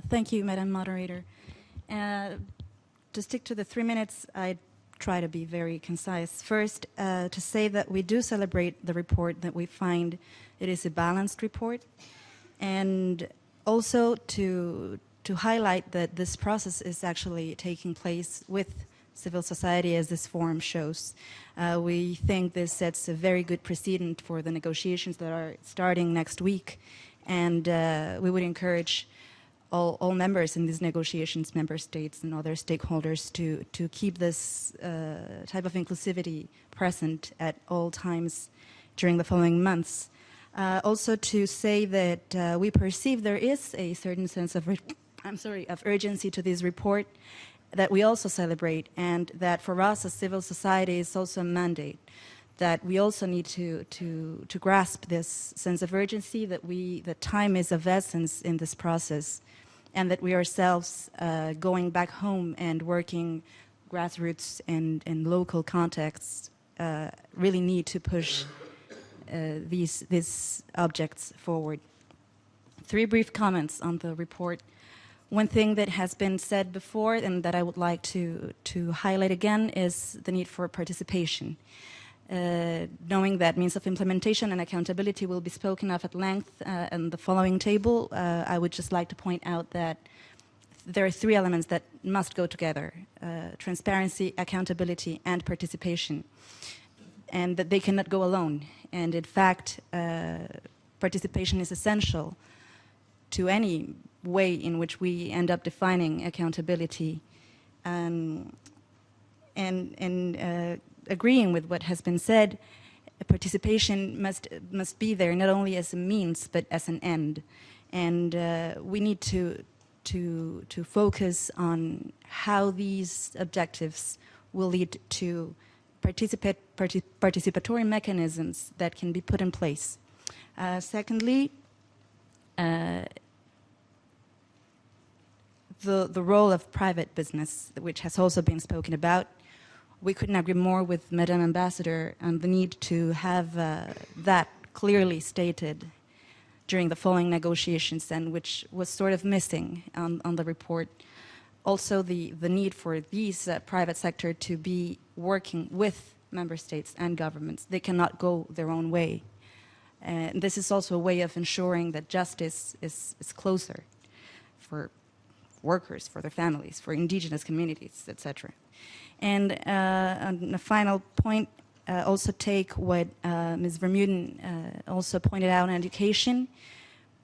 Thank you, Madam Moderator. To stick to the 3 minutes, I try to be very concise. First, to say that we do celebrate the report, that we find it is a balanced report, and also to highlight that this process is actually taking place with civil society, as this forum shows. We think this sets a very good precedent for the negotiations that are starting next week, and we would encourage all members in these negotiations, member states and other stakeholders, to keep this type of inclusivity present at all times during the following months. Also to say that we perceive there is a certain sense of, of urgency to this report that we also celebrate, and that for us as civil society is also a mandate that we also need to grasp this sense of urgency, that time is of essence in this process, and that we ourselves going back home and working grassroots and local contexts really need to push these objects forward. 3 brief comments on the report. One thing that has been said before and that I would like to highlight again is the need for participation. Knowing that means of implementation and accountability will be spoken of at length in the following table, I would just like to point out that there are 3 elements that must go together: transparency, accountability, and participation, and that they cannot go alone. And in fact, participation is essential to any way in which we end up defining accountability. Agreeing with what has been said, participation must be there not only as a means but as an end, and we need to focus on how these objectives will lead to participatory mechanisms that can be put in place. Secondly, the role of private business, which has also been spoken about. We couldn't agree more with Madam Ambassador on the need to have that clearly stated during the following negotiations, and which was sort of missing on the report. Also the need for these private sector to be working with member states and governments. They cannot go their own way. And this is also a way of ensuring that justice is closer for workers, for their families, for indigenous communities, etc. And on the final point, also take what Ms. Vermeulen also pointed out on education.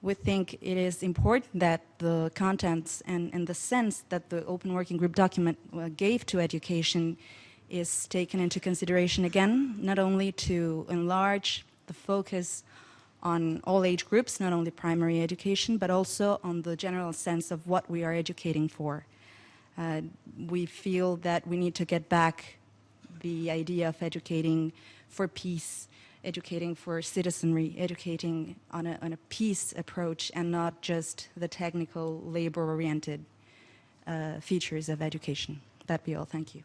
We think it is important that the contents and the sense that the Open Working Group document gave to education is taken into consideration again, not only to enlarge the focus on all age groups, not only primary education, but also on the general sense of what we are educating for. We feel that we need to get back the idea of educating for peace, educating for citizenry, educating on a peace approach, and not just the technical, labor-oriented features of education. That be all. Thank you.